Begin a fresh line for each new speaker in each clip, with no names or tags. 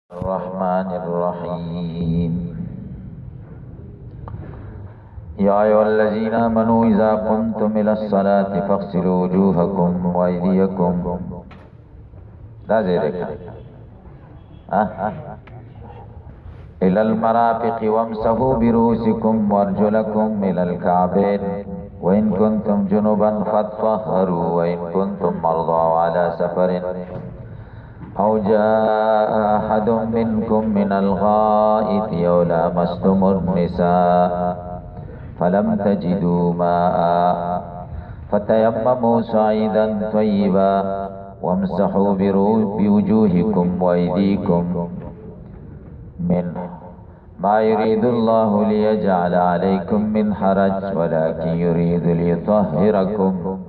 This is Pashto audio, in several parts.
الرحمن الرحيم يا أيها الذين آمنوا إذا قمتم إلى الصلاة فاغسلوا وجوهكم وأيديكم إلى المرافق وامسحوا برؤوسكم وأرجلكم إلى الكعبين وإن كنتم جنبا فاطهروا وإن كنتم مرضى على سفر أو جاء أحد منكم من الغائط أو لامستم النساء فلم تجدوا ماء فتيمموا صعيدا طيبا وامسحوا بوجوهكم وأيديكم منه ما يريد الله ليجعل عليكم من حرج ولكن يريد ليطهركم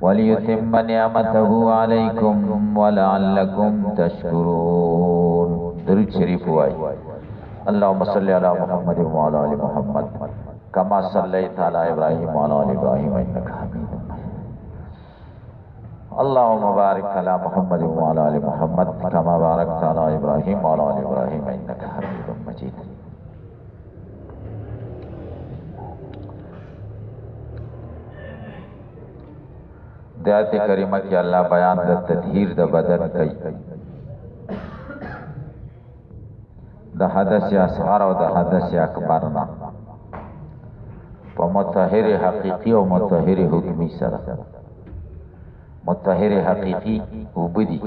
وليتم نعمته عليكم ولعلكم تشكرون. درود شریف وائی. اللهم صل على محمد وعلى آل محمد كما صليت على إبراهيم وعلى آل إبراهيم إنك حميد مجيد. اللهم بارك على محمد وعلى آل محمد كما باركت على إبراهيم وعلى آل إبراهيم إنك حميد مجيد. آیت کریمہ کی اللہ بیان دا تطہیر دا بدن کئی دا حدث اصغر و دا حدث اکبرنا پا متطہر حقیقی و متطہر حکمی سر. متطہر حقیقی اوبدی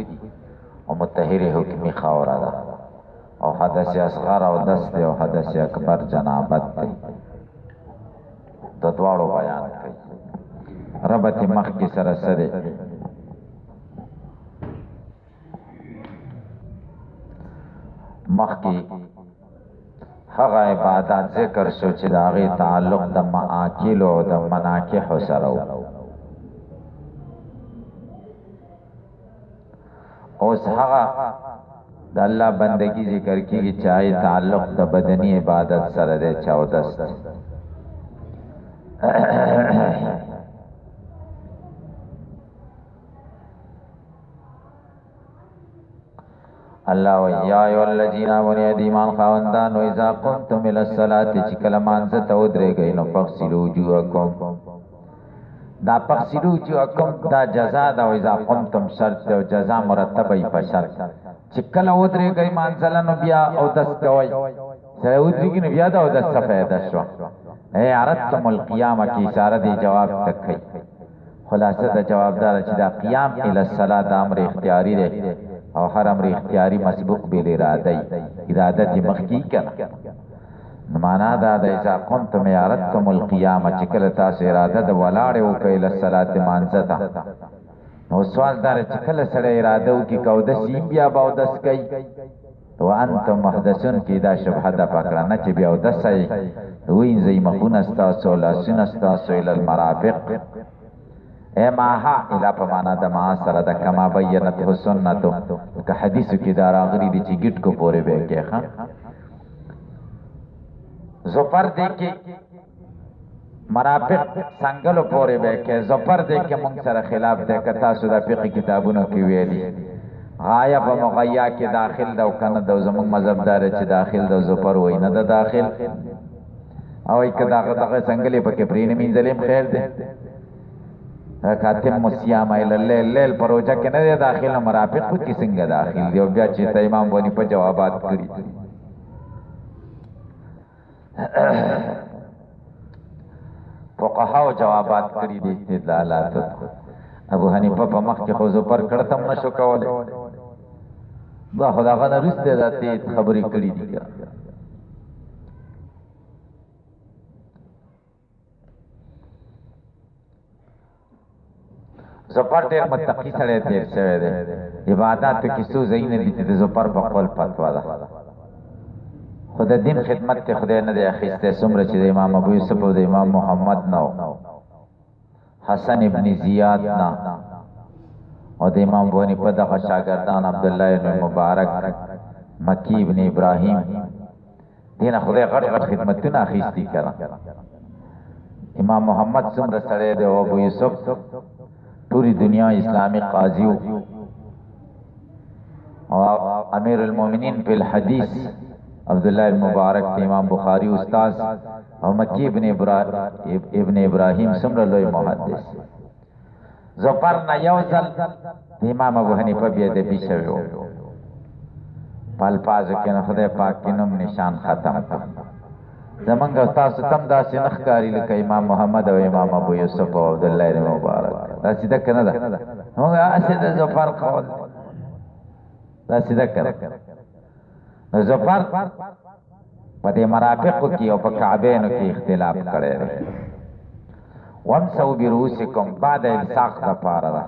و متطہر حکمی خورا دا او حدث اصغر و دست و حدث اکبر جنابت دی دا دوارو بیان کئی. ربط مخ کی سرسرے مخ کی حق عبادات ذکر شو چی دا غی تعلق دا معاکل و دا مناکح سرو. اوس حق دا اللہ بندگی ذکر کی چاہی تعلق دا بدنی عبادت سر دے چودست. اللہ و یا ایو الذین آمنوا ایمان خواندان و اذا قمتم الى الصلاة چکل مانزت ادرے گئی نو فغسلوا وجوهکم. دا فغسلوا وجوهکم دا جزا دا و اذا قمتم شرط و جزا مرتبی پشرط. چکل ادرے گئی مانزلن بیا او دست کوئی سر ادری گی بیا دا او دست سفید شو. اے عرضتم القیام کی اشارہ دی جواب تکھئی. خلاصہ دا جواب دارا چی دا قیام الى الصلاة دا امر اختیاری رہے او ہر امر اختیاری مسبوق بیل ارادی ارادت مخکی کنا نمانا دا دا اذا قمتم اردتم القیام چکل تاس ارادت ولاڑے وکیل الصلاة مانزتا. نو سوال دار چکل سڑ ارادو کی کودسی بیا باودس کئی تو انتم محدثون کی دا شبہ دا پکڑا نچ بیاودس ای وین زی مخون استاسو لاسون استاسو الالمرافق اے ماہا الہ پمانا دا معاصر دا کما بینت حسنتو کہ حدیثو کی دارا غری دی چی گٹ کو پورے بے کے خان زپر دے کے مرافق سنگلو پورے بے کے زپر دے کے منصر خلاف دے کتا سو دا فقی کتابونو کی ویلی غایب و مغیا کی داخل دا کند دا زمان مذہب دارے چی داخل دا زپر ہوئی نا دا داخل او ایک دا سنگلی پا کپرین منزلیم خیر دے کاتم مسیام اللیل پروجہ کے ندے داخل مرافق خود کی سنگا داخل دیو بیا چیتا امام بونی پا جوابات کری فقہاو جوابات کری دی استدلالات. ابو حنیفہ پا مخ کی خوزو پر کرتم نشو کولے دا خدا غنا رستے دا تیت خبری کری دی گا. زپر دیر متقی سڑے دیر شوئے دے عبادات کسو زین دیتی دے زپر بقول فتوا دا خدا دین خدمت تے خدا ندے اخیستے سمر چی دے امام ابو یوسف و دے امام محمد نو حسن ابن زیاد نا و دے امام بونی پدہ شاگردان عبداللہ ابن مبارک مکی ابن ابراہیم دینا خدا غٹ غٹ خدمتنا اخیستی کرا. امام محمد سمر سڑے دے ابو یوسف پوری دنیا اسلامی قاضیو امیر المومنین فی الحدیث عبداللہ المبارک امام بخاری استاذ او مکی ابن ابراہیم سمر لوی محدث زفر نا یوزل امام ابو حنیفہ بیدبی شویو پالپازو کن خدای پاک کنم نشان ختم کن زمانگا استاذ تم داسی نخکاری لکا امام محمد و امام ابو یوسف و عبداللہ المبارک داسی دک ندا ہونگا اسی دا زفر قول داسی دک ندا زفر پا دی مرافقو کی او پا کعبینو کی اختلاف کرے رہے ومسو برؤسکم بعد الساق دا پارا دا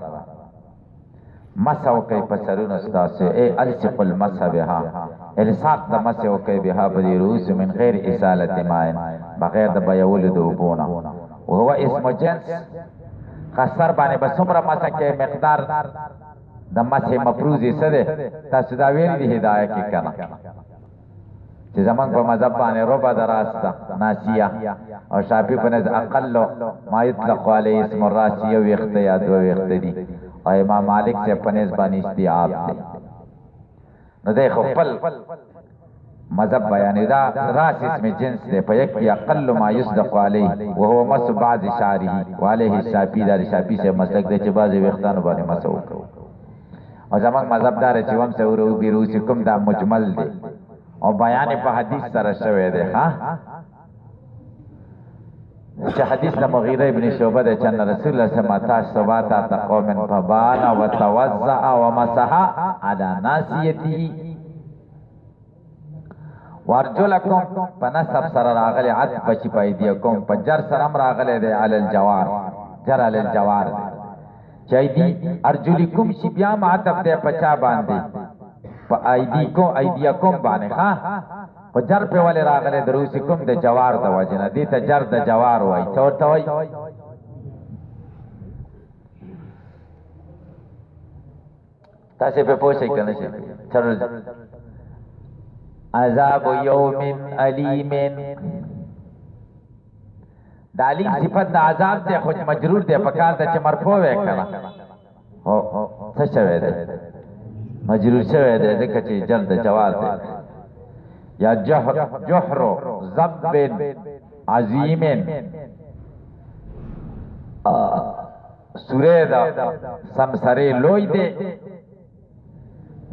مسو کئی پسرون استاسو اے السق المسح بها الساق دا مسو کئی بها بدی رؤوس من غیر اسالت مائن بغیر دا بیول دوبونا وهو اسم جنس خسر بانے بسمرا مسح کے مقدار دا مسح مفروضی سدے تاسو دا ویلی دی ہدایہ کی کنا چی زمان پا مذہب بانے ربا دراستا ناسیہ اور شافی پنز اقلو ما یطلق علیہ اسم الراسیہ ویخت یا دو ویخت دی اور امام مالک سے پنز بانی استیعاب دی نو دیکھو پل مذہب بیانی دا راس اسم جنس دے پا یک کی اقل ما یصدق علیہ وہو مس بعض شعری وعلیہ شافی دار شافی سے مسلک دے چی بعض ویختانو بانے مسو اور زمان مذہب دار چی وم سے ارو بیروسکم دا مجمل دے اور بیان پا حدیث سر شوئے دے چا حدیث دا مغیرہ ابن شعبہ دے چن رسول اللہ سمتاش صباتا تقوم فبانا و توزع و مسحا علا ناسیتی وارجلکم پا نصب سر راغل عطب بچی پا ایدیکم پا جر سرم راغل دے علی الجوار جر علی الجوار دے چای دی ارجلکم شبیام عطب دے پچا باندے پا ایدیکم بانے پا جر پہ والی راغلے دروسکم دے جوار دا وجنا دیتا جر دا جوار وائی چورتا وائی تاسے پہ پوچھے کنے سے چلو عذاب یوم علیم دا علیم صفت دا عذاب دے خوش مجرور دے پکار دا چھ مرفوع ہے کنا سشوے دے مجرور شوئے دے ذکر چی جلد جوار دے یا جحر زب عظیم سورے دا سمسرے لوئی دے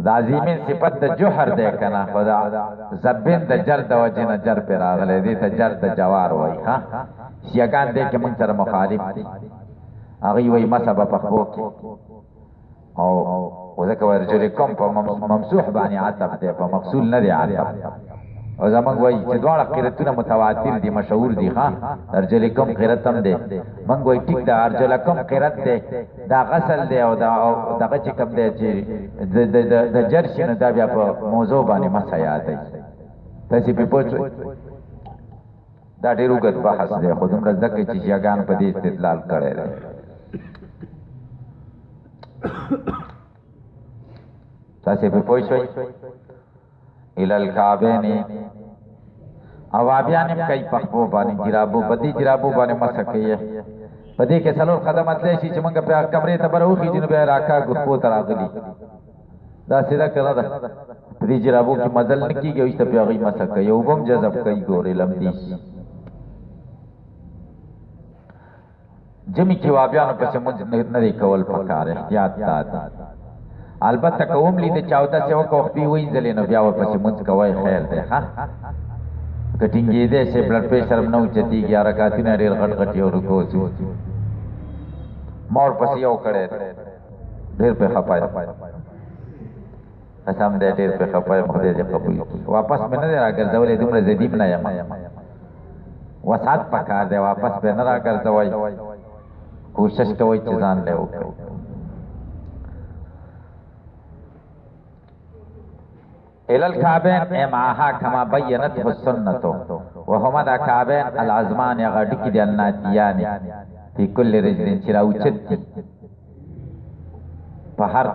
دا عظیم صفت دا جحر دے کنا خدا زبین دا جرد وجن جر پر آغلے دے تا جرد جوار وئی شیعگان دے کہ منتر مخالف دی آغی وئی مسئب پخبو کی وذکر ورجلکم پا ممسوح بانی عطب دے پا مقصول ندے عطب او زمان گوئی چی دوارا قیرتون متواتر دی مشہور دی ارجلکم قیرتم دے من گوئی ٹک دا ارجلکم قیرت دے دا غسل دے او دا غچکم دے چی دا جرشن دا بیا پا موضوع بانی مسا یاد ہے تیسی پی پوچھو دا دیرو گت بحث دے خودم رزدکی چی شیعگان پا دی استدلال کرے رہے تاسے پہ پوچھوئی الالکعبینی اوابیانم کئی پخبو بانی جرابو بدی جرابو بانی مسکی ہے بدی کے سلور خدمت لیشی چمنگا پہ کمری تبروخی جنبی راکا گفو تراغلی دا سیدہ کرا دا بدی جرابو کی مزل نکی گئی اس تبی آغی مسکی اوبم جذب کئی گوری لمدیش جمی کی وابیانو پس منز ندی کول پکار احتیاط دادا البتہ کوم لی دے چاوتا سے وکا وقتی ہوئی زلی نو بیاور پس منز کوئی خیر دے کٹنگی دے سے بلڈ پریشر نو چتی گیا رکاتی نا دیر غٹ غٹی اور رکو سی مور پس یو کڑے دیر پہ خپائے قسم دے دیر پہ خپائے مخدے دے قبول واپس میں نہ دے را کر زولی دمرا زدیم نا یما وسعت پکار دے واپس پہ نہ را کر زوائی کوشش کوئی چیزان لے اوکے الالکعبین امعاها کما بینته السنتو وهما دا کعبین العظمان یا غڈکی دی الناتیانی فی کل رجلین چراوچت دی فہر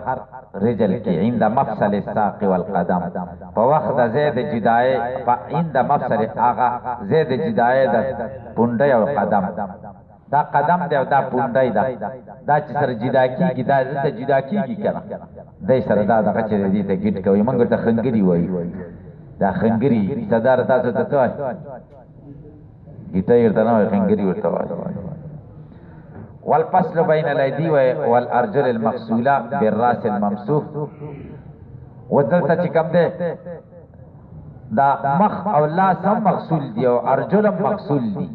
رجل کی عند مفصل الساق والقدم فوقت زید جدائے عند مفصل آغا زید جدائے دا پنڈے و قدم دا قدم دے دا پنڈے دا چی سر جدا کی گی دا جدا کی گی کنا دای سره دا دغه چې دې ته ګټ کوي موږ ته خنګري وایي دا خنګري صدر تاسو ته څه ګټه ورته نه خنګري ورته وایي والفصل بين الايدي والارجل المغسوله بالراس الممسوح ودلته چې کوم ده دا مخ او لاس هم مغسول دي او ارجل هم مغسول دي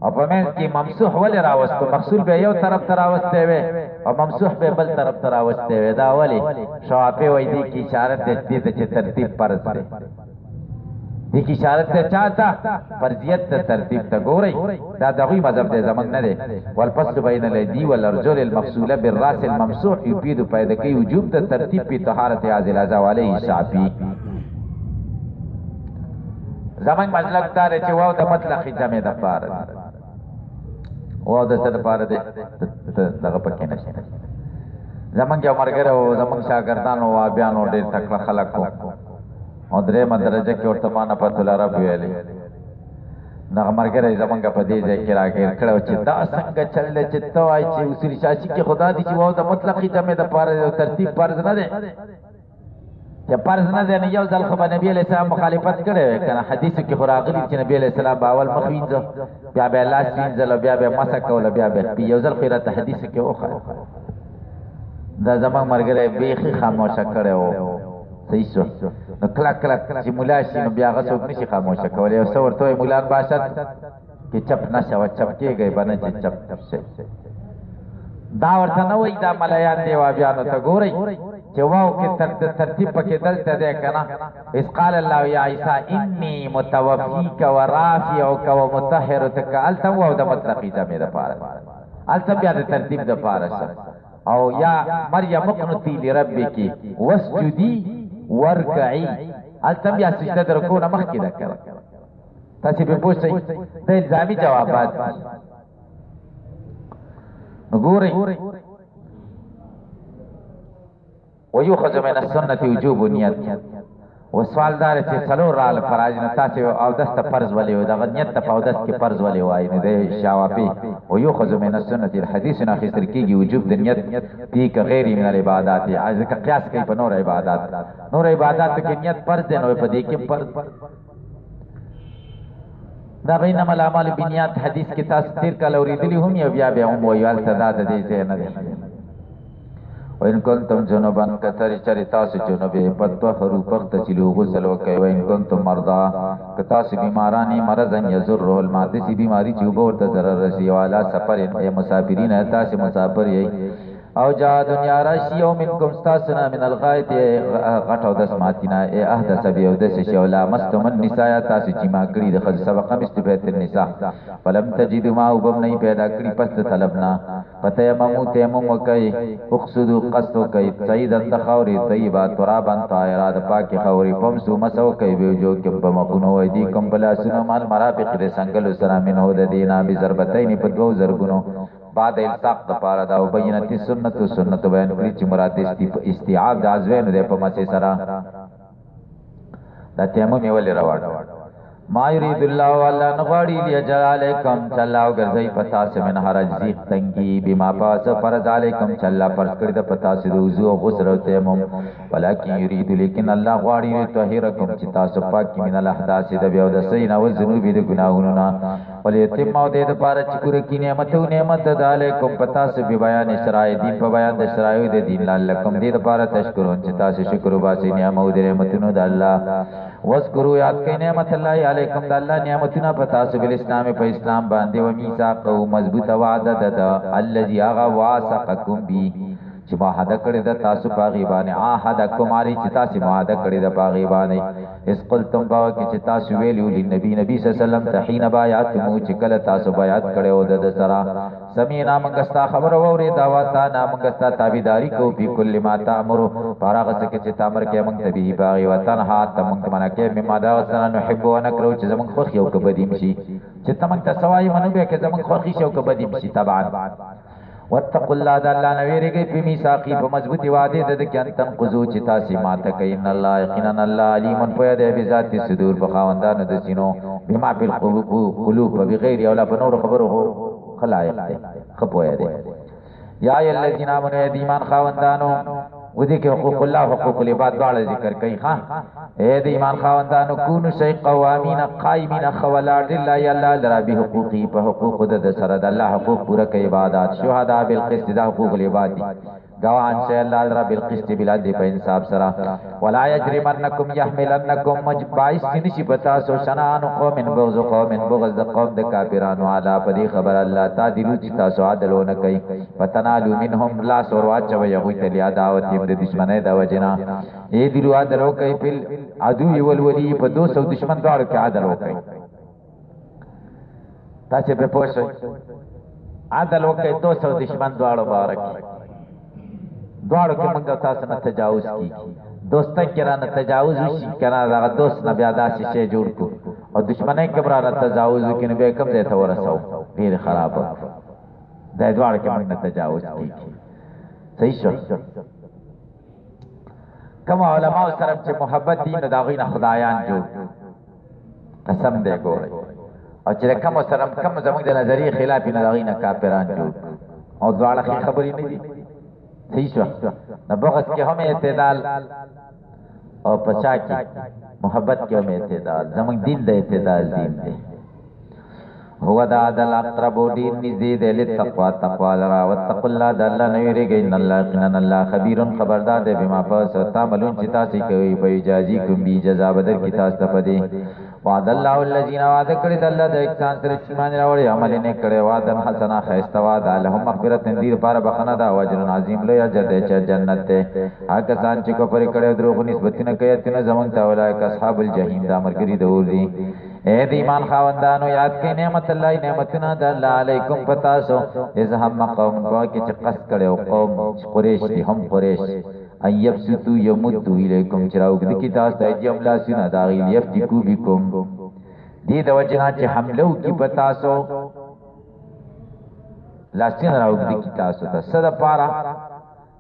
او په منځ کې ممسوح ولې راوستو مغسول به یو طرف ته راوسته وي او ممسوح به بل طرف ته راوسته وي دا ولې شوافی وایي دي کې اشاره ده چې ترتیب فرض ده دي کې اشاره ده چاته فرضیت ته ترتیب ته ګوري دا دغه مذهب دې زمنګ نه ده والفصل بين الايدي والارجل المغسوله بالراس الممسوح يفيد پیدا کوي وجوب د ترتیب په طهارت عازل اعضاء علیه شافعی زمنګ مسلک دار چې واو د مطلق جمع د پاره واو د څه د پاره ده دغه پکې نشته زمنګ یو مرګره او زمنګ شاګردانو او بیانو ډېر تکړه خلک او درې مدرجه کې ورته معنا پته لاره ویلې دغه مرګره زمنګ په دې ځای کې راګیر کړو چې دا څنګه چلل چې توای چې اصول شاشي کې خدا دې چې واو د مطلق جمع د پاره ترتیب فرض نه ده چې فرض نه ده یو ځل خو نبی علیہ السلام مخالفت کړي کنه حدیث کې خراغلی چې نبی علیہ السلام باول مخوینځ بیا به لاس وینځل بیا به مسک ول بیا به یو ځل خیرت حدیث کې اوخه دا زمنګ مرګره بیخي خاموش کړي او صحیح شو نو کلک چې مولا شي نو بیا غوښ نشي خاموش کولای او څو ورته مولان باشد کې چپ نشه و چپ کېږي باندې چې چپ شي دا ورته نه وای دا ملایان دی وا بیا نو ته ګورئ چې واو کې ترتیب پکې دلته ده کنه اس قال الله یا عیسی انی متوفیک و رافعک و مطهرک التم واو د مطلقی جمع ده پاره التم بیا د ترتیب ده پاره او یا مریم اقنتی لربک واسجدی ورکعی التم بیا سجده درکو نه مخ کې ده کړه تاسو به پوښتنه د الزامي جوابات وګورئ ويؤخذ من السنه وجوب النیت وسوال دار چې څلور رال فرایض نه تاسو او دسته فرض ولې و د نیت په او دس کې فرض ولې وای نه دی شوافی ويؤخذ من السنه الحديث نه خسر کیږي وجوب د نیت په غیر من العبادات ځکه قیاس کوي په نور عبادت کې نیت فرض دی نو په دې کې فرض دا بینما الاعمال بالنیات حدیث کې تاسو تیر کله اوریدلی هم یا بیا به هم ویل صدا د دې ځای نه دی وإن كنتم جنبا كثر چرتاس جنبه فتطهروا فاغتسلوا غسل وکي وإن كنتم مرضى کتاس بیمارانی مرضن یضر المادسی بیماری چې وګور ته ضرر رسی والا سفر ای مسافرین تاس مسافر ای او جا دنیا راشی او منکم استاسنا من الغایت غټو دس ماتینا ای احدث بیو دس شولا مستم النساء تاس چې ما کړی د خد سبق مستبیت النساء فلم تجد ما وبم نه پیدا کړی پس طلبنا فتیممو تیمم وکي اقصدو قصد وکي سید التخوري طیبا ترابا طاهرا د پاکي خوري پمسو مسو کوي به جو کې په مخونو وای دي کوم بلا سن مال مرافق د سنگل سره منو د دینا به ضربتین په دوو زرګونو بعد التاق د پاره دا وبینت سنت بیان کړی چې مراد استیعاب د ازوین د په مڅ سره دا تیمم ولې راوړ ما یرید الله والا نغواړي لجل علیکم چلاو ګرځي پتا سه من حرج زیق تنگی بما پاس فرض علیکم چلا فرض کړی د پتا سه وضو او غسل او تیمم ولکن یرید لیکن الله غواړي طاهرکم چې تاسو پاک من الاحداث د بیو د سین او ذنوب د ګناهونو نه وليتم او د پاره چې کور کې نعمت د علیکم پتا سه به بیان شرای دین په بیان د شرایو د دین لعلکم د پاره تشکرون چې تاسو شکر وباسئ نعمتونو د الله واذکروا یاد کئ نعمت الله علیکم د الله نعمتونه پتا سو بل اسلام په اسلام باندې و میثاق او مضبوط وعده د الذي اغا واسقکم بی چې معاهده کړی د تاسو باغی باندې عهدکم علی چې تاسو معاهده کړی د باغی باندې اس قلتم باو کې چې تاسو ویلو لنبی نبی صلی الله علیه وسلم تحین بایعتمو چې کله تاسو بیعت کړو د سره سمینا منګستا خبر ووري دعواتا نامګستا تابعداري کو په کل ما تامر فارغه چې تامر کې موږ تبي باغی وطن ها تمنګ منکه مما دا سره نحب ونکرو چې زمون خو یو کبدیم شي چې تمنګ تسوای منو کې زمون خو شي او کبدیم شي تبعا واتقوا الله د الله نویریږي په میثاقی په مضبوطی وعده د کې انتم قزو چې تاسو ماته کوي ان الله یقینا الله علیم په دې بذات صدور بخاوندانو د سینو بما په قلوب بغیر اولا په نور خبرو خلایق خپوی دی یا ای الذین آمنوا ایمان خاوندانو ودې کې حقوق الله حقوق العباد دواړه ذکر کوي ها اے د ایمان خاوندانو کونو شي قوامین قائمین خوالار لله یلا لرا به حقوقی په حقوق د سره د الله حقوق پورا کوي عبادت شهدا بالقسط د حقوق العباد گواهان شي الله لرا بالقسط بلاد په انصاف سره ولا یجرمنکم یحملنکم مجبایس نشي پتا سو شنان قوم بغض قوم د کافرانو علا په دې خبر الله تعالی چې تاسو عدلونه کوي فتنالو منهم لا سورواچ و یغوی تلیا دعوت د دشمنه د وجنا ای دیرو عدل کوي په عدو ولولی په 200 دشمن دواړو کې عدل کوي تاسو په پوښتنه عدل کوي 200 دشمن دواړو بارک دواړو کې موږ تاسو نه تجاوز کی دوستان کې را نه تجاوز وشي کنه دا دوست نه بیا داسې شی جوړ کو او دشمنه کې برا نه تجاوز کینې به کوم ځای ته ورسو ډیر خراب دا دواړو کې موږ نه تجاوز کی صحیح شو کوم علماء سره چې محبت دي نو دا غوینه خدایان جوړ قسم دې ګورې او چې کوم سره کوم زموږ د نظریه خلاف نه دا غوینه کافران جوړ او دواړه خبرې نه دي صحیح شو نو بغض کې هم اعتدال او پچا کې محبت کې هم اعتدال زموږ دین د اعتدال دین دی هو دا عدل اقرب دین نزدې د لتقوا تقوا لرا وتقوا الله د الله نه ویریږي ان الله ان الله خبير خبردار دی بما پس تعملون چې تاسو کوي په اجازه کوم بي جزا بدل کی تاسو ته پدې وعد الله الذين وعد کړی د الله د احسان سره چې مان راوړي عمل نه کړي وعد حسنا خیسته وعد لهم مغفرت دې لپاره بخنه دا اجر عظیم لوی اجر دی چې جنت ته هغه ځان چې کو پر کړي دروغ نسبت نه کوي ته زمون ته ولای اصحاب الجحیم دا مرګري دور دي اے د ایمان خاوندانو یاد کړئ نعمت الله نعمتنا د الله علیکم پتاسو اذ هم قوم کو کې چې قص کړو قوم قریش دي هم قریش ایب ستو یمدو الیکم چراو د کی تاسو ته یم لا سینا داغی یفتکو بكم دې د وجنا چې حملو کی پتاسو لا سینا راو د کی تاسو ته صد پارا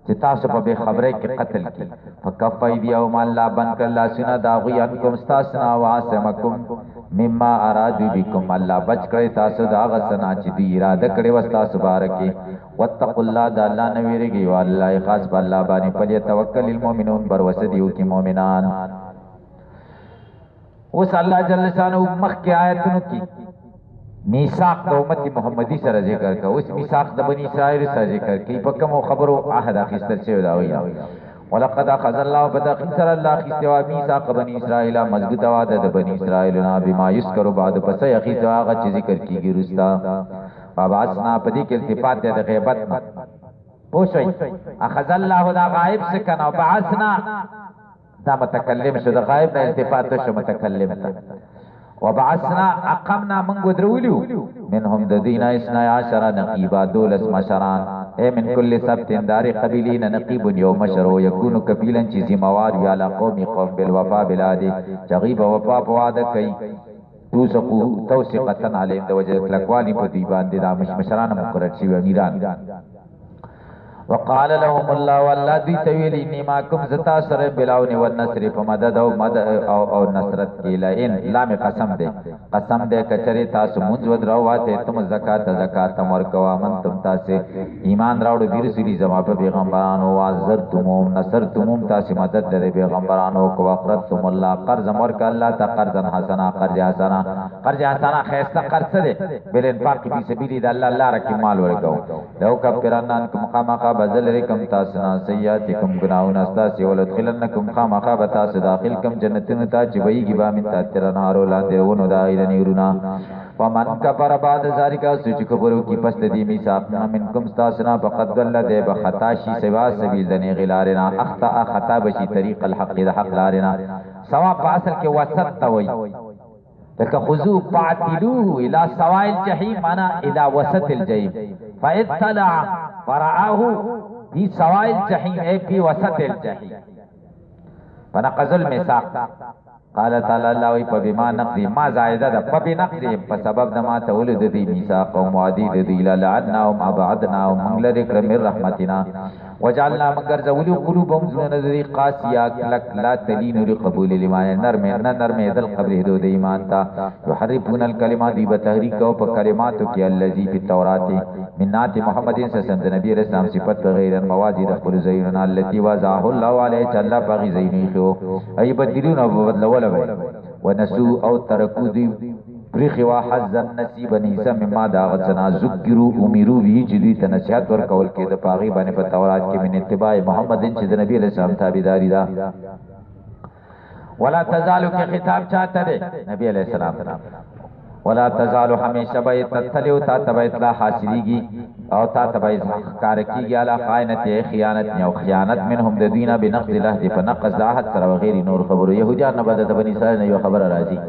چې تاسو په خبره کې قتل کی فکفای دی او مال لا بن کړه لا سینا داغی انکم استاسنا واسمکم مما ارادو بكم الله بچ کړی تاسو دا غسنا چې دی اراده کړی وستا سبارکه واتقوا الله دا الله نه ویریږي او الله خاص په الله باندې پلی توکل المؤمنون بر وسدیو کې مؤمنان اوس الله جل شانه مخ کې آیتونو کې میثاق د امت محمدي سره ذکر کا اوس میثاق د بنی اسرائیل سره ذکر کی په کوم خبرو عهد اخیستل شوی دا وینا ولقد اخذ الله بدخسر الله خستوا میثاق بنی اسرائیل مضبوط وعده د بنی اسرائیل نه بما یذکر بعد پس اخیستوا هغه چې ذکر کیږي رستا باباسنا پدې کې التفات د غیبت نه پوښي اخذ الله دا غائب سکن او بعثنا دا متکلم شو د غائب نه التفات شو متکلم ته وبعثنا اقمنا من غدرولو منهم د دین 12 نقیبا دولس مشران اے من کل سبت دار قبیلین نقیب یوم مشرو یکون قبیلا چی زموار یالا قومی قوم بالوفا بلادی چغیب وفا پواده کئی توسقتن علیم دو وجه اطلقوالی پا دیبان دی دا مشران مقرد شیو امیران وقال لهم الله والله دوی تویل انی ماکم زتا سر بلاون والنصر فمدد او نصرت کی لئن لام قسم دے کچری تاسو منځ ود راواته تم زکات ورکوا من تم تاسو ایمان راوړو بیر سری زما په پیغمبرانو وازرتموم نصرتموم تاسو مدد د پیغمبرانو کو اقرضتم الله قرض ورک الله تا قرضا حسنا قرض حسنا خیسته قرض دے بل انفاق فی سبیل الله لاره کی مال ورکو لو کفرنان مقامه بدل رکم تاسنا سیاتکم گناہون استاسی ولدخلنکم خامخا بتاس داخل کم جنتن تا چبئی گبا من تاتر نارو لاندے ونو داغیل نیرونا ومن کفر بعد ذالکا سوچ کبرو کی پست دی میساقنا منکم استاسنا فقد دل دے بخطاشی سوا سبیل دنی غلارنا اخطا خطا بشی طریق الحق دا حق لارنا سوا پاسل کے وسط توئی لکه خذو فاعتلوه الى سواء الجحيم معنا الى وسط الجحيم فاطلع فرآه في سواء الجحيم اي في وسط الجحيم فنقض الميثاق قال تعالى الله فبما نقضي ما زائده ده فبنقضي فسبب ما تولد ذي ميثاق ومعدي ذي لعناهم ابعدناهم من لذكر من رحمتنا وجعلنا مگر ذولی قلوبهم زنون ذی قاسیا کلک لا تلین لقبول الایمان نرم ذل قبر حدود ایمان تا یحرفون الکلمات دی بتحریک او په کلماتو کې الذی فی التورات منات محمد صلی الله علیه وسلم نبی رسول الله صفات بغیر موازی دخل زیننا التي وضعه الله علیه چلا باغی زینی خو ای بدلون او بدلول وی ونسو او ترکو دی پریخی وا حزن نصیب نیسا مما دا غصنا ذکرو امیرو بی جدوی تنسیحات ورکول که دا پاغی بانی پا تورات که من اتباع محمد ان چیز نبی علیہ السلام تابداری دا ولا تزالو که خطاب چاہتا دے نبی علیہ السلام ولا تزالو ہمیشہ باید تتلیو تا تبا اطلاع حاصلی گی او تا تبا کارکی گی علا خائنت خیانت او خیانت منهم ددوینا بنقض لحظ فنقض لاحد سر وغیر نور خبرو یهودیان نبادت بنی سال نیو خبر راضی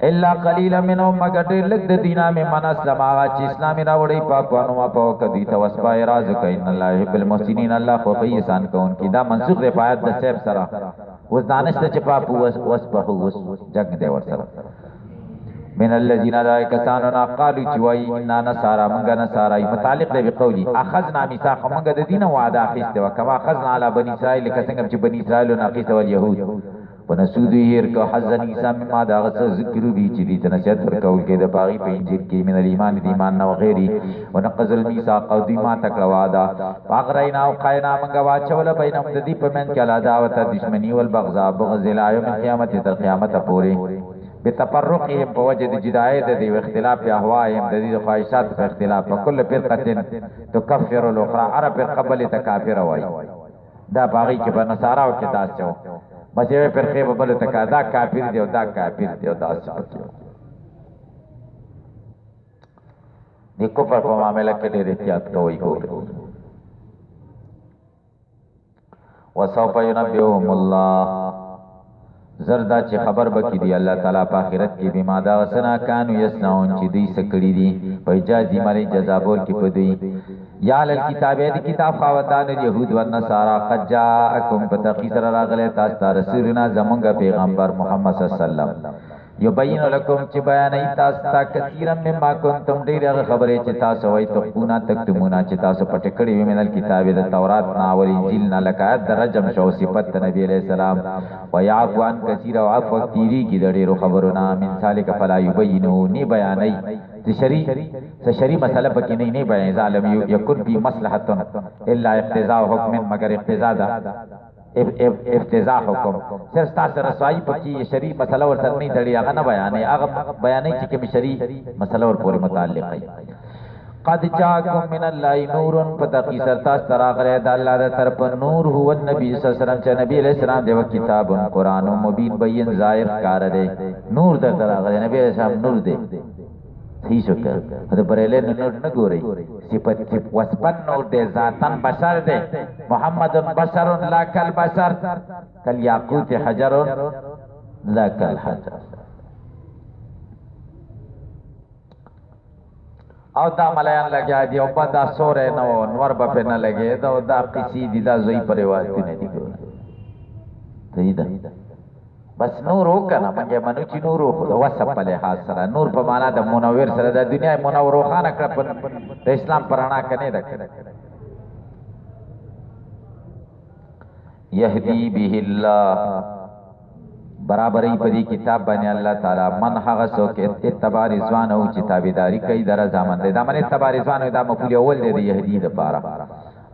الا قلیلا منهم مگر ډیر لږ د دینا مې من اسلام هغه چې اسلامي راوړی پاکوانو ما په کدی توسبا راز کین الله يحب المحسنین الله خو په احسان کوون کی دا منسوخ دی پایت د سیب سره اوس دانشته چې پاپ وسبه اوس جنگ دی ور سره من الذين لا كسانوا قالوا جوای ان نصارى منغ نصارى متعلق دی بقولی اخذنا میثاق منغ د دینه وعده اخیسته وکما اخذنا على بني اسرائيل کڅنګ چې بني اسرائيل نه اخیسته ول يهود ونسودی هیر کو حزن عیسی مما دا غصه ذکرو بی چی دی تنسیت ورکول که دا باغی پا انجیر کی من الایمان دی ایمان نو غیری ونقض المیساق او دی ما تکلوا دا فاقرائنا و قائنا منگا واچولا بینام دا دی پا من کلا دعوتا دشمنی والبغضا بغض الایو من قیامت تر قیامت پوری بتفرقهم په وجه د جدایت د اختلاف احوائهم د دې خواهشات په اختلاف په کل فرقه تکفر الاخرى عرب قبل تکافر وای دا باغی کې په نصاراو کې تاسو بس یو پر خیبه بل تکا دا کافر دی او دا کافر دی او دا صفت دی کفر په معاملہ کې ډېر احتیاط کوئ وسوف ينبئهم الله زردا چې خبر بکی دی الله تعالی په آخرت کې بما دا وسنا کانو یسنون چې دی سکړی دی په اجازه مری جزابول کې پدی یا ل کتاب دی کتاب خواندان یهود و نصارا قد جاءکم بتقیسر راغله تاسو رسولنا زمونږ پیغمبر محمد صلی الله علیه وسلم یبین لکم چې بیان ای تاسو تا کثیر مما کنتم ډیر خبره چې تاسو وای تخونا تکتمونا چې تاسو پټ کړی وی من الکتاب د تورات نا او انجیل نا لکات درجم شو صفات نبی علیہ السلام و یعفو عن کثیر او عفو کثیری کی ډیرو خبرونه من سالک فلا یبینو نی بیانای شری مسئلہ پکی نہیں بیان ظالم یکن بی مصلحت الا اقتضاء حکم مگر اقتضاء دا افتضاء حکم صرف تاسو رسوائی پکی شری مسئلہ ور سره نہیں دړي هغه نه بیانې هغه بیانې چې کوم شری مسئلہ ور پورې متعلق ہے قد جاءكم من الله نور فتقي سرتا تراغره د الله د طرف نور هو النبي صلی الله علیه وسلم چې نبی علیہ السلام دی کتاب قرآن مبین بین ظاهر کار دی نور د تراغره نبی علیہ السلام نور دی ٹھیک ہو کر تو بریلے نور نہ گوري صفت وصفن نور دے ذاتن بشر دے محمد بشر لا کل بشر کل یاقوت حجر لا کل حجر او دا ملایان لگیا دی او دا سورے نو نور با پہ نہ لگے دا قصی دی دا زوی پریواستی نہیں دی گو بس نور ہو کنا منگے منو چی نور ہو وصف پلے حاصل سرا نور پا مانا دا منور سرا دا دنیا منور ہو خانا کرا دا اسلام پرانا کنے دا یهدی به اللہ برابری پدی کتاب بانی اللہ تعالی من حغسو کہ اتبا رضوان او چی تابداری کئی در زمان دے دا من اتبا رضوان او دا مفولی اول دے دا یهدی دا پارا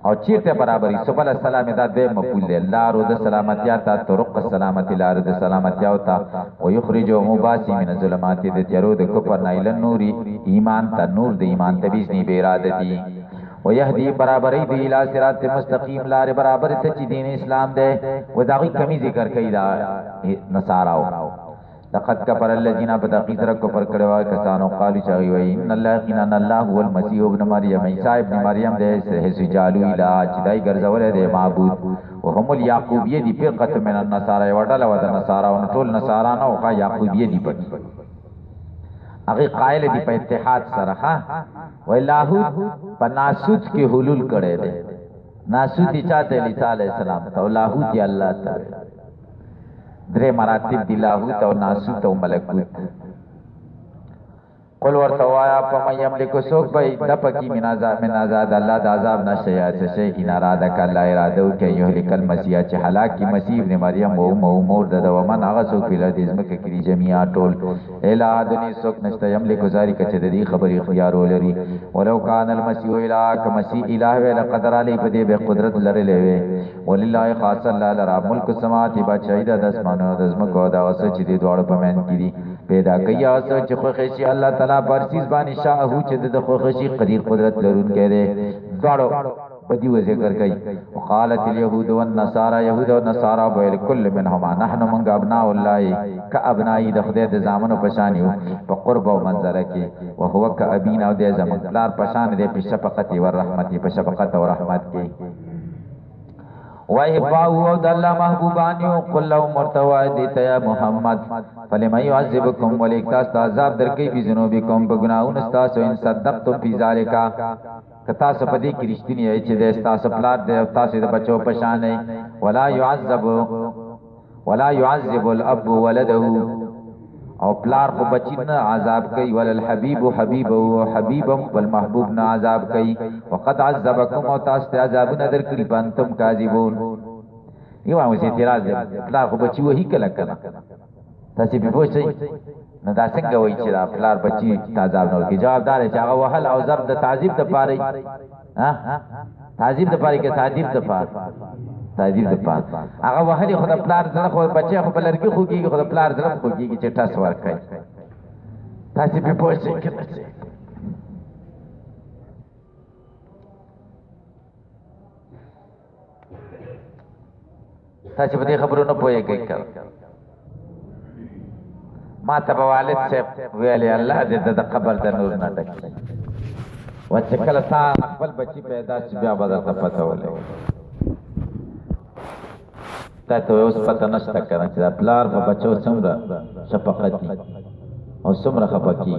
او چیرته برابری سبحان السلام دا دے مفعول دے لارو د سلامتیا تا طرق السلامتی لارو د سلامتیا تا او یخرجو مباسی من الظلمات د تیرو د کفر نایل نوری ایمان تا نور د ایمان تبیز نی بیرادتی و یهدی برابری دی الى صراط مستقیم لار برابر ته چې دین اسلام دے و داغي کمی ذکر کئی دا نصاراو لقد كفر الذين بتقيد ركو پر کڑوا کسانو قالو چاہی وئی ان اللہ ان اللہ هو المسیح ابن مریم عیسی ابن مریم دے سے جالو الہ چدای گرزول دے معبود وهم اليعقوبیہ دی فرقه من النصارى وډل و د نصارا او ټول نصارا نو خا یعقوبیہ دی پټ هغه قائل دی په اتحاد سره ها و لاهوت په ناسوت کې حلول کړي دے ناسوت چاته عیسی علیہ السلام تو لاهوت دی الله تعالی درې مراتب دی لاهوت او ناسوت او ملکوت قل ورتوایا فمن یملک سوک بای دپکی من آزاد اللہ دا عذاب نشیا چشی ان ارادک اللہ ارادو که یهلک المسیح چه حلاک کی مسیح ابن مریم و مور دد ومن آغا سوک فی الارض ازمک کری جميعا طول الہ دنی سوک نشتا یملک زاری کچه دی خبر اختیارو لری ولو کان المسیح الہ کمسیح الہ وی لقدر علی پدی بے قدرت لر لیوی وللہ خاص اللہ لرا ملک السماواتی بادشاہی دا دسمانو دزمک و دا غصه چی دی دوار پمین کی دی پیدا کئی آسو چی خوخشی اللہ تعالی برسیز بانی شاہو چی دی خوخشی قدیر قدرت لرون کہے دے دوارو بدی و ذکر کئی وقالت الیہود والنصارى یہود و نصارى بویل کل منہما نحن منگ ابناء اللہ کا ابنائی دخدے دزامن و پشانیو پا قرب و منظر کی وہو کا ابینا و دے زمان لار پشان دے پی شفقتی و رحمتی پی شفقت و رحمت کی وَإِبَّاهُ وَدَ اللَّهَ مَحْبُوبَانِيُ قُلْ لَهُ مُرْتَوَى دِيتَ يَا محمد فَلِمَا يُعَذِّبُكُمْ وَلِكْتَاسْ تَعَذَاب دَرْكَي فِي ذُنُوبِكُمْ بِگُنَاهُنْ اسْتَاسُ إِن صَدَّقْتُمْ فِي ذَلِكَ کتاس پدی کی رشتنی ہے چھ دے استاس پلار دے استاس دے بچو پشان ہے ولا يعذب الاب ولده او پلار کو بچین عذاب کئی وللحبیب حبیبم والمحبوب نا عذاب کئی وقد عذبکم او تاس تے عذاب ندر کلی بانتم کاذبون یہ وہاں سے اعتراض دے پلار کو بچی وہی کلا کنا تاسی پی پوچھ نہ دا څنګه وای چې دا پلار بچی تعذاب نور کی جواب دار چې هغه وهل او ضرب د تعذيب د پاره ها تعذيب د پاره کې تعذيب د پاره تعذيب د پاره هغه وهل خو د پلار زړه خو بچي خو بلر کې خو کیږي خو د پلار زړه خو کیږي چې ټاس ور کوي تاسو په پوښتنه کې تاسو په دې خبرونو پوهیږئ ما تبا والد سے ویلی اللہ دے دا قبر دا نور نہ ڈکی وچے کل سان اقبل بچی پیدا چی بیا بدر تا پتا ہو لے تا تو اس پتا نشتا کرن چی دا پلار با بچو سمرا شفقتی او سمرا خفقی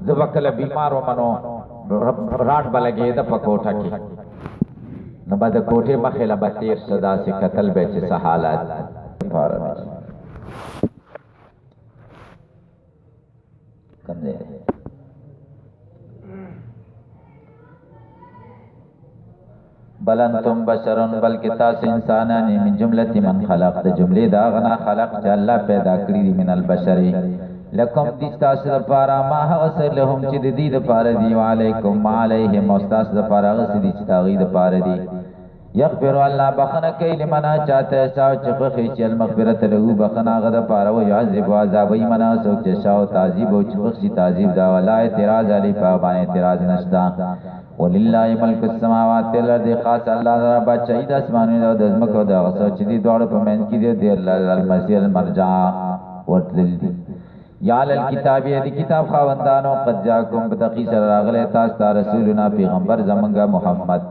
زبا کل بیمار و منو راٹ بلگی دا پا کوٹا کی نبا دا کوٹے مخیل بطیر صدا سے قتل بیچے سحالات پارنش کم دے بل انتم بشرن بلکہ تاس انسانانی من جملت من خلق دا جملے دا غنا خلق چا اللہ پیدا کری دی من البشری لکم دیستاس دا پارا ما حغسر لهم چی دی دا پارا دی وعلیکم ما علیہم استاس دا پارا غسر دی چتاغی دا پارا دی یغفر اللہ بخنا کئی لمنا چاہتا ہے شاو چخو خیچی المغفرت لہو بخنا غدا پارا و یعذب و عذابی منا سوک چشاو تعذیب و چخوخی تعذیب دا ولا اعتراض علی پاقبان اعتراض نشتا وللہ ملک السماوات الارض خاص اللہ را بادشاہی دا اسمانی دا دزمک و دا غصو چیدی دوڑ پا مین کی دی اللہ المسیح المرجع ورطلل دی یا للکتابی دی کتاب خواندانو قد جاکم بتقی سر راغل تاستا رسولنا پیغمبر زمنگا محمد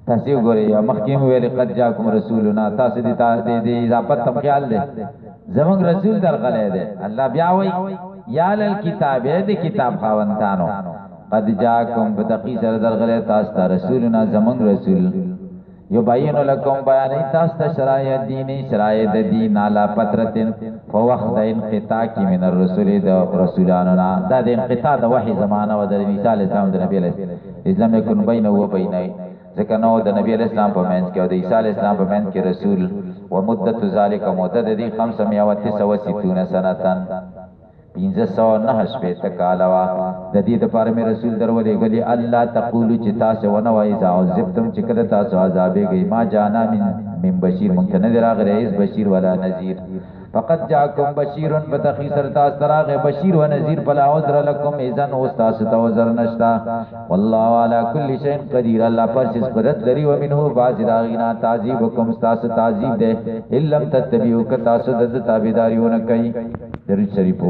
تحصیل گو رہی ہے مخیم ویلی قد جاکم رسولنا تاسی دی اضافت تم خیال دے زمانگ رسول در غلے دے اللہ بیاوی یا للکتاب دی کتاب خواندانو قد جاکم بتقی سر در غلے تاستا رسولنا زمانگ رسول یبین لکم بیانی تاستا شرائع دینی شرائع دین علا پترتن فوقت انقطاع کی من الرسول دا رسولاننا دا دا انقطاع دا وحی زمانہ و دا مثال اسلام دا نبی علیہ اسلام یکن بین و بینائی ذکر نو دا نبی علیہ السلام پا مینس کے و دا عیسیٰ علیہ السلام پا مینس کے رسول و مدت ذالک مدت دی 569 سنتاً 509 تکالوا دا دید پار میں رسول در ولی گلی اللہ تقولو چتا سے ونوائی زعذبتم چکلتا سو عذابے گئی ما جانا من بشیر منتندر آگر ایز بشیر ولا نذیر فقط جاکم بشیرن بتخی سرتاس تراغ بشیر و نذیر فلا عذر لکم ایزن استاستا عذر نشتا واللہ علا کل شئن قدیر اللہ پر سس قدرت لری و منہو باز داغینا تعذیبکم استاس تعذیب دے اللم تتبیو کتاسو دد تابداریون کئی درج شریفو